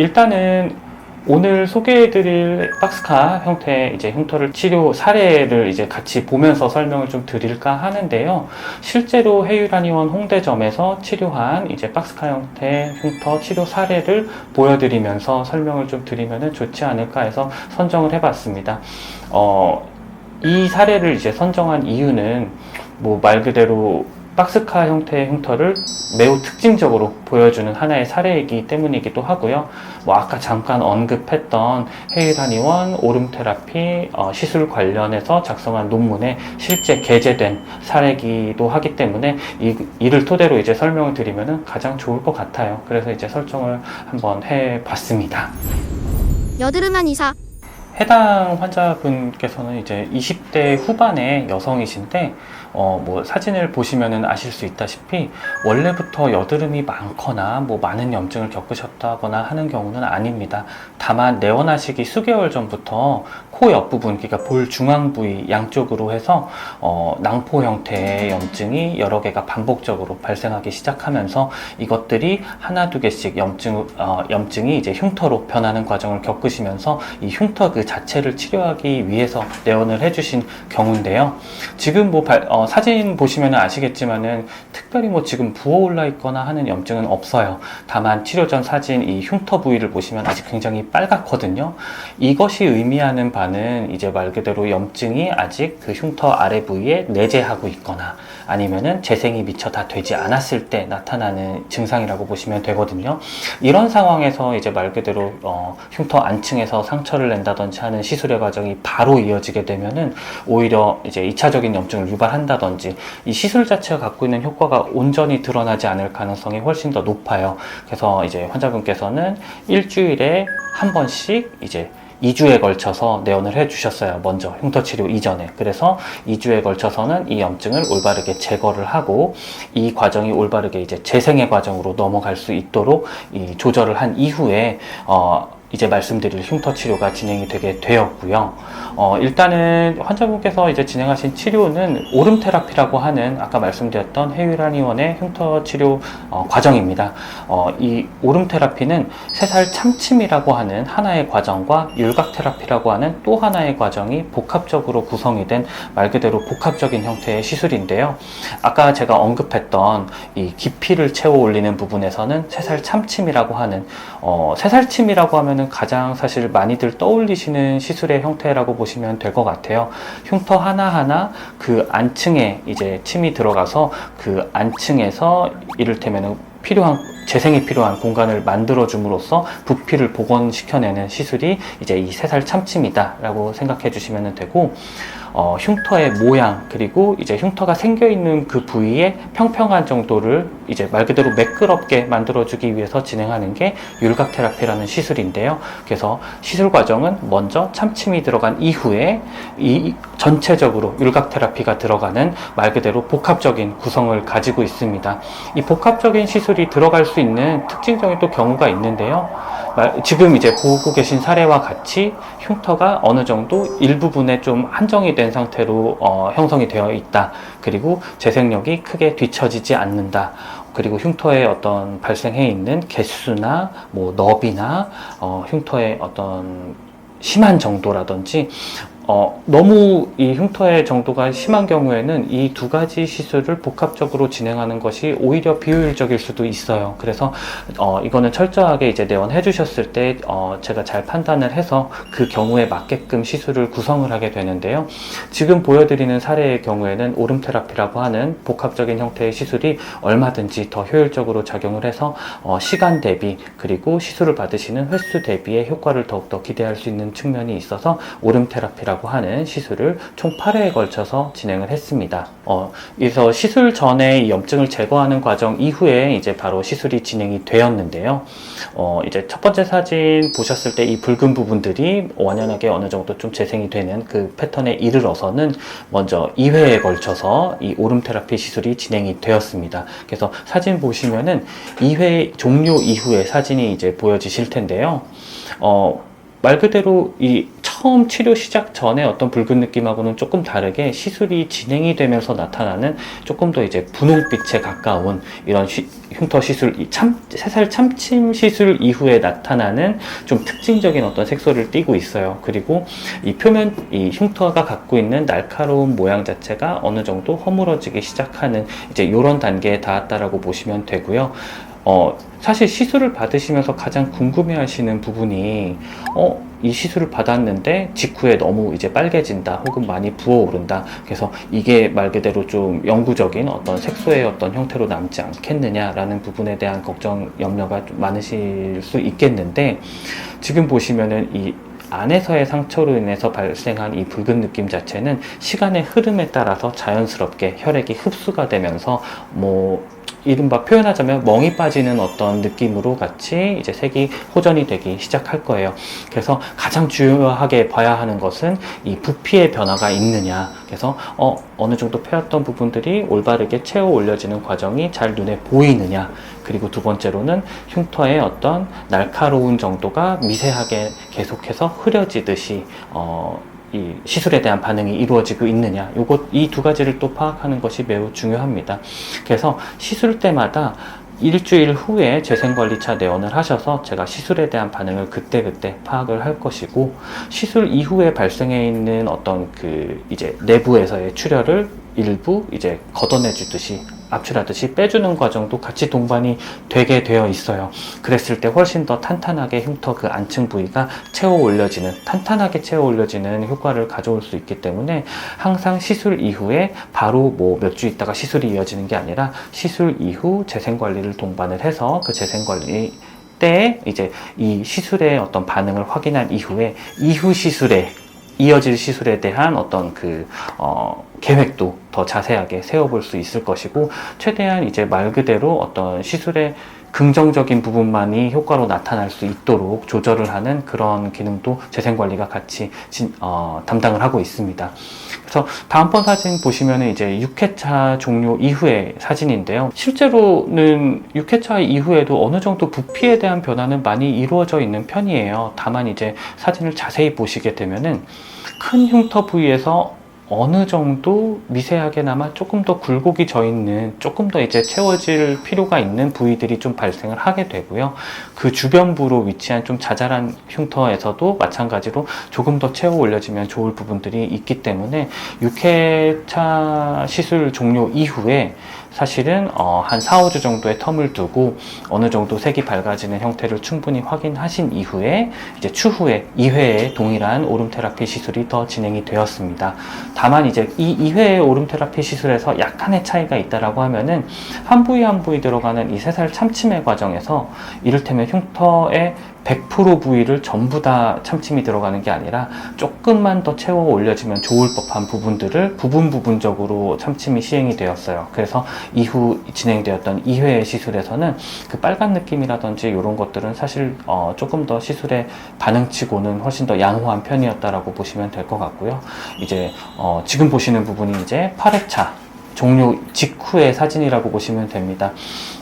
일단은 오늘 소개해드릴 박스카 형태의 이제 흉터를 치료 사례를 이제 같이 보면서 설명을 좀 드릴까 하는데요. 실제로 해유란의원 홍대점에서 치료한 이제 박스카 형태의 흉터 치료 사례를 보여드리면서 설명을 좀 드리면 좋지 않을까 해서 선정을 해봤습니다. 이 사례를 이제 선정한 이유는 뭐 말 그대로 박스카 형태의 흉터를 매우 특징적으로 보여주는 하나의 사례이기 때문이기도 하고요. 뭐 아까 잠깐 언급했던 해유란의원 오름 테라피 시술 관련해서 작성한 논문에 실제 게재된 사례이기도 하기 때문에 이를 토대로 이제 설명을 드리면 가장 좋을 것 같아요. 그래서 이제 설정을 한번 해봤습니다. 여드름한 이사. 해당 환자분께서는 이제 20대 후반의 여성이신데 뭐 사진을 보시면은 아실 수 있다시피 원래부터 여드름이 많거나 뭐 많은 염증을 겪으셨다거나 하는 경우는 아닙니다. 다만 내원하시기 수개월 전부터 코 옆부분, 그러니까 볼 중앙 부위 양쪽으로 해서 낭포 형태의 염증이 여러 개가 반복적으로 발생하기 시작하면서 이것들이 하나 두 개씩 염증이 이제 흉터로 변하는 과정을 겪으시면서 이 흉터 그 자체를 치료하기 위해서 내원을 해주신 경우인데요. 지금 뭐 사진 보시면 아시겠지만은 특별히 뭐 지금 부어올라 있거나 하는 염증은 없어요. 다만 치료 전 사진 이 흉터 부위를 보시면 아직 굉장히 빨갛거든요. 이것이 의미하는 바는 이제 말 그대로 염증이 아직 그 흉터 아래 부위에 내재하고 있거나 아니면은 재생이 미처 다 되지 않았을 때 나타나는 증상이라고 보시면 되거든요. 이런 상황에서 이제 말 그대로 흉터 안층에서 상처를 낸다든지 하는 시술의 과정이 바로 이어지게 되면은 오히려 이제 2차적인 염증을 유발한다든지 이 시술 자체가 갖고 있는 효과가 온전히 드러나지 않을 가능성이 훨씬 더 높아요. 그래서 이제 환자분께서는 일주일에 한 번씩 이제 2주에 걸쳐서 내원을 해주셨어요. 먼저 흉터 치료 이전에. 그래서 2주에 걸쳐서는 이 염증을 올바르게 제거를 하고 이 과정이 올바르게 이제 재생의 과정으로 넘어갈 수 있도록 이 조절을 한 이후에 이제 말씀드릴 흉터 치료가 진행이 되게 되었고요. 일단은 환자분께서 이제 진행하신 치료는 오름 테라피라고 하는 아까 말씀드렸던 해유란의원의 흉터 치료 과정입니다. 이 오름 테라피는 새살 참침이라고 하는 하나의 과정과 율각 테라피라고 하는 또 하나의 과정이 복합적으로 구성이 된 말 그대로 복합적인 형태의 시술인데요. 아까 제가 언급했던 이 깊이를 채워 올리는 부분에서는 새살 참침이라고 하는 새살침이라고 하면 가장 사실 많이들 떠올리시는 시술의 형태라고 보시면 될 것 같아요. 흉터 하나하나 그 안층에 이제 침이 들어가서 그 안층에서 이를테면 재생이 필요한 공간을 만들어 줌으로써 부피를 복원시켜내는 시술이 이제 이 새살 참침이다 라고 생각해 주시면 되고, 흉터의 모양 그리고 이제 흉터가 생겨 있는 그 부위의 평평한 정도를 이제 말 그대로 매끄럽게 만들어주기 위해서 진행하는 게 율각 테라피라는 시술인데요. 그래서 시술 과정은 먼저 참침이 들어간 이후에 이 전체적으로 율각 테라피가 들어가는 말 그대로 복합적인 구성을 가지고 있습니다. 이 복합적인 시술이 들어갈 수 있는 특징적인 또 경우가 있는데요. 지금 이제 보고 계신 사례와 같이 흉터가 어느 정도 일부분에 좀 한정이 된 상태로 형성이 되어 있다. 그리고 재생력이 크게 뒤처지지 않는다. 그리고 흉터에 어떤 발생해 있는 개수나 뭐 너비나 흉터의 어떤 심한 정도라든지 너무 이 흉터의 정도가 심한 경우에는 이 두 가지 시술을 복합적으로 진행하는 것이 오히려 비효율적일 수도 있어요. 그래서 이거는 철저하게 이제 내원해 주셨을 때 제가 잘 판단을 해서 그 경우에 맞게끔 시술을 구성을 하게 되는데요. 지금 보여드리는 사례의 경우에는 오름 테라피라고 하는 복합적인 형태의 시술이 얼마든지 더 효율적으로 작용을 해서 시간 대비 그리고 시술을 받으시는 횟수 대비의 효과를 더욱더 기대할 수 있는 측면이 있어서 오름 테라피라고 하는 시술을 총 8회에 걸쳐서 진행을 했습니다. 그래서 시술 전에 이 염증을 제거하는 과정 이후에 이제 바로 시술이 진행이 되었는데요. 이제 첫 번째 사진 보셨을 때 이 붉은 부분들이 완연하게 어느 정도 좀 재생이 되는 그 패턴에 이르러서는 먼저 2회에 걸쳐서 이 오름 테라피 시술이 진행이 되었습니다. 그래서 사진 보시면은 2회 종료 이후에 사진이 이제 보여지실 텐데요. 말 그대로 이 처음 치료 시작 전에 어떤 붉은 느낌하고는 조금 다르게 시술이 진행이 되면서 나타나는 조금 더 이제 분홍빛에 가까운 이런 흉터 시술, 새살 참침 시술 이후에 나타나는 좀 특징적인 어떤 색소를 띠고 있어요. 그리고 이 표면, 이 흉터가 갖고 있는 날카로운 모양 자체가 어느 정도 허물어지기 시작하는 이제 이런 단계에 닿았다라고 보시면 되고요. 사실 시술을 받으시면서 가장 궁금해 하시는 부분이, 이 시술을 받았는데 직후에 너무 이제 빨개진다, 혹은 많이 부어오른다. 그래서 이게 말 그대로 좀 영구적인 어떤 색소의 어떤 형태로 남지 않겠느냐라는 부분에 대한 걱정, 염려가 좀 많으실 수 있겠는데, 지금 보시면은 이 안에서의 상처로 인해서 발생한 이 붉은 느낌 자체는 시간의 흐름에 따라서 자연스럽게 혈액이 흡수가 되면서 이른바 표현하자면 멍이 빠지는 어떤 느낌으로 같이 이제 색이 호전이 되기 시작할 거예요. 그래서 가장 중요하게 봐야 하는 것은 이 부피의 변화가 있느냐. 그래서 어느 정도 펴였던 부분들이 올바르게 채워 올려지는 과정이 잘 눈에 보이느냐. 그리고 두 번째로는 흉터의 어떤 날카로운 정도가 미세하게 계속해서 흐려지듯이 이 시술에 대한 반응이 이루어지고 있느냐, 이 두 가지를 또 파악하는 것이 매우 중요합니다. 그래서 시술 때마다 일주일 후에 재생관리차 내원을 하셔서 제가 시술에 대한 반응을 그때그때 파악을 할 것이고, 시술 이후에 발생해 있는 어떤 이제 내부에서의 출혈을 일부 이제 걷어내 주듯이, 압출하듯이 빼주는 과정도 같이 동반이 되게 되어 있어요. 그랬을 때 훨씬 더 탄탄하게 흉터 그 안층 부위가 탄탄하게 채워 올려지는 효과를 가져올 수 있기 때문에, 항상 시술 이후에 바로 몇 주 있다가 시술이 이어지는 게 아니라 시술 이후 재생관리를 동반을 해서 그 재생관리 때 이제 이 시술의 어떤 반응을 확인한 이후에 이어질 시술에 대한 어떤 계획도 더 자세하게 세워볼 수 있을 것이고, 최대한 이제 말 그대로 어떤 시술의 긍정적인 부분만이 효과로 나타날 수 있도록 조절을 하는 그런 기능도 재생관리가 같이 담당을 하고 있습니다. 그래서 다음번 사진 보시면은 이제 6회차 종료 이후의 사진인데요. 실제로는 6회차 이후에도 어느 정도 부피에 대한 변화는 많이 이루어져 있는 편이에요. 다만 이제 사진을 자세히 보시게 되면은 큰 흉터 부위에서 어느 정도 미세하게나마 조금 더 굴곡이 져 있는, 조금 더 이제 채워질 필요가 있는 부위들이 좀 발생을 하게 되고요. 그 주변부로 위치한 좀 자잘한 흉터에서도 마찬가지로 조금 더 채워 올려지면 좋을 부분들이 있기 때문에 6회차 시술 종료 이후에 사실은 한 4, 5주 정도의 텀을 두고 어느 정도 색이 밝아지는 형태를 충분히 확인하신 이후에 이제 추후에 2회의 동일한 오름 테라피 시술이 더 진행이 되었습니다. 다만 이제 이 2회의 오름 테라피 시술에서 약간의 차이가 있다라고 하면은 한 부위 한 부위 들어가는 이 새살 참침의 과정에서 이를테면 흉터의 100% 부위를 전부 다 참침이 들어가는 게 아니라 조금만 더 채워 올려지면 좋을 법한 부분들을 부분적으로 참침이 시행이 되었어요. 그래서 이후 진행되었던 2회의 시술에서는 그 빨간 느낌이라든지 이런 것들은 사실 조금 더 시술의 반응치고는 훨씬 더 양호한 편이었다라고 보시면 될 것 같고요. 이제 지금 보시는 부분이 이제 8회차 종료 직후의 사진이라고 보시면 됩니다.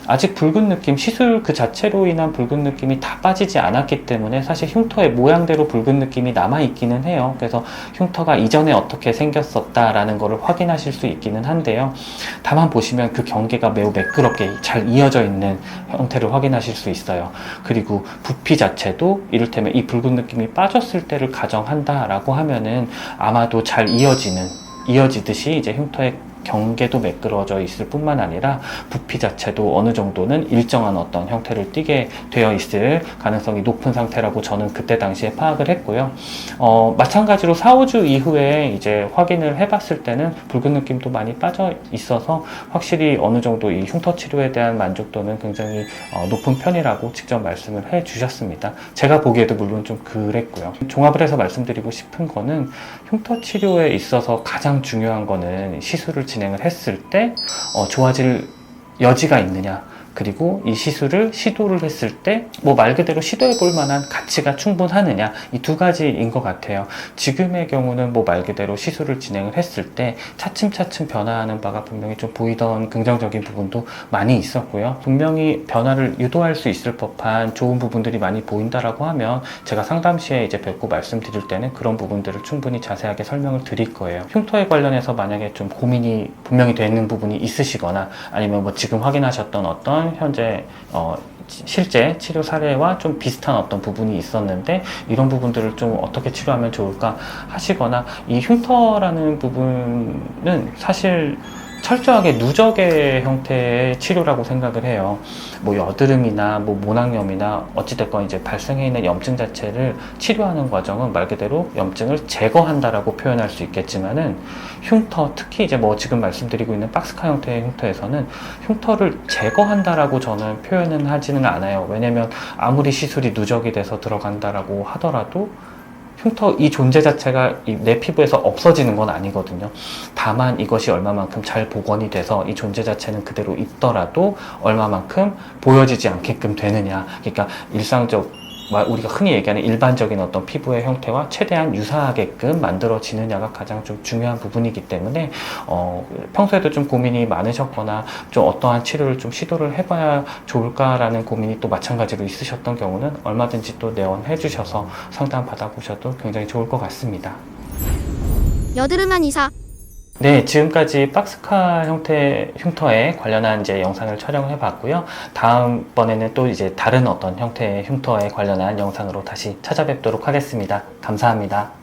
아직 붉은 느낌, 시술 그 자체로 인한 붉은 느낌이 다 빠지지 않았기 때문에 사실 흉터의 모양대로 붉은 느낌이 남아있기는 해요. 그래서 흉터가 이전에 어떻게 생겼었다라는 것을 확인하실 수 있기는 한데요. 다만 보시면 그 경계가 매우 매끄럽게 잘 이어져 있는 형태를 확인하실 수 있어요. 그리고 부피 자체도 이를테면 이 붉은 느낌이 빠졌을 때를 가정한다라고 하면은 아마도 잘 이어지듯이 이제 흉터의 경계도 매끄러져 있을 뿐만 아니라 부피 자체도 어느 정도는 일정한 어떤 형태를 띠게 되어 있을 가능성이 높은 상태라고 저는 그때 당시에 파악을 했고요. 마찬가지로 4, 5주 이후에 이제 확인을 해봤을 때는 붉은 느낌도 많이 빠져 있어서 확실히 어느 정도 이 흉터 치료에 대한 만족도는 굉장히 높은 편이라고 직접 말씀을 해 주셨습니다. 제가 보기에도 물론 좀 그랬고요. 종합을 해서 말씀드리고 싶은 거는 흉터 치료에 있어서 가장 중요한 거는 시술을 진행을 했을 때 좋아질 여지가 있느냐, 그리고 이 시술을 시도를 했을 때 뭐 말 그대로 시도해 볼 만한 가치가 충분하느냐, 이 두 가지인 것 같아요. 지금의 경우는 뭐 말 그대로 시술을 진행을 했을 때 차츰차츰 변화하는 바가 분명히 좀 보이던 긍정적인 부분도 많이 있었고요. 분명히 변화를 유도할 수 있을 법한 좋은 부분들이 많이 보인다라고 하면 제가 상담 시에 이제 뵙고 말씀드릴 때는 그런 부분들을 충분히 자세하게 설명을 드릴 거예요. 흉터에 관련해서 만약에 좀 고민이 분명히 되는 부분이 있으시거나 아니면 뭐 지금 확인하셨던 어떤 현재 실제 치료 사례와 좀 비슷한 어떤 부분이 있었는데 이런 부분들을 좀 어떻게 치료하면 좋을까 하시거나, 이 흉터라는 부분은 사실 철저하게 누적의 형태의 치료라고 생각을 해요. 뭐 여드름이나 뭐 모낭염이나 어찌됐건 이제 발생해 있는 염증 자체를 치료하는 과정은 말 그대로 염증을 제거한다라고 표현할 수 있겠지만은, 흉터, 특히 이제 뭐 지금 말씀드리고 있는 박스카 형태의 흉터에서는 흉터를 제거한다라고 저는 표현은 하지는 않아요. 왜냐면 아무리 시술이 누적이 돼서 들어간다라고 하더라도 흉터 이 존재 자체가 내 피부에서 없어지는 건 아니거든요. 다만 이것이 얼마만큼 잘 복원이 돼서 이 존재 자체는 그대로 있더라도 얼마만큼 보여지지 않게끔 되느냐. 그러니까 우리가 흔히 얘기하는 일반적인 어떤 피부의 형태와 최대한 유사하게끔 만들어지느냐가 가장 좀 중요한 부분이기 때문에 평소에도 좀 고민이 많으셨거나 좀 어떠한 치료를 좀 시도를 해봐야 좋을까라는 고민이 또 마찬가지로 있으셨던 경우는 얼마든지 또 내원해 주셔서 상담 받아보셔도 굉장히 좋을 것 같습니다. 여드름한 이사. 네, 지금까지 박스카 형태 흉터에 관련한 이제 영상을 촬영을 해봤고요. 다음번에는 또 이제 다른 어떤 형태의 흉터에 관련한 영상으로 다시 찾아뵙도록 하겠습니다. 감사합니다.